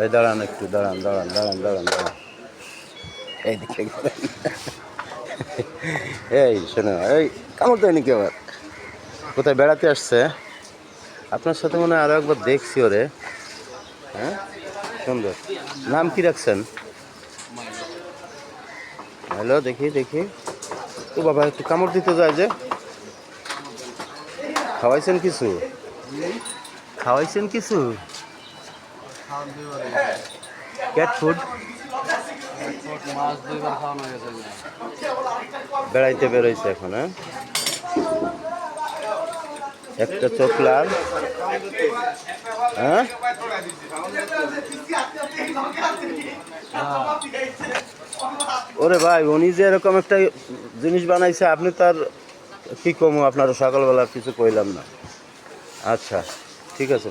এই দাঁড়ান একটু, দাঁড়ান দাঁড়ান দাঁড়ান দাঁড়ান দাঁড়ান, এইদিকে এই শোনো, এই কামড় দেয়নি কি আবার? কোথায় বেড়াতে আসছে? আপনার সাথে মনে হয় আরও একবার দেখছি ওরে। হ্যাঁ, সুন্দর। নাম কি রাখছেন? হ্যালো, দেখি দেখি। ও বাবা, একটু কামড় দিতে যায় যে। খাওয়াইছেন কিছু? খাওয়াইছেন কিছু? Cat food? বেড়াইতে বেরোইছে এখন? হ্যাঁ, একটা চোখ লাল। হ্যাঁ, ওরে ভাই, উনি যে এরকম একটা জিনিস বানাইছে, আপনি তার কি কমু? আপনার সকালবেলা কিছু কইলাম না। আচ্ছা, ঠিক আছে।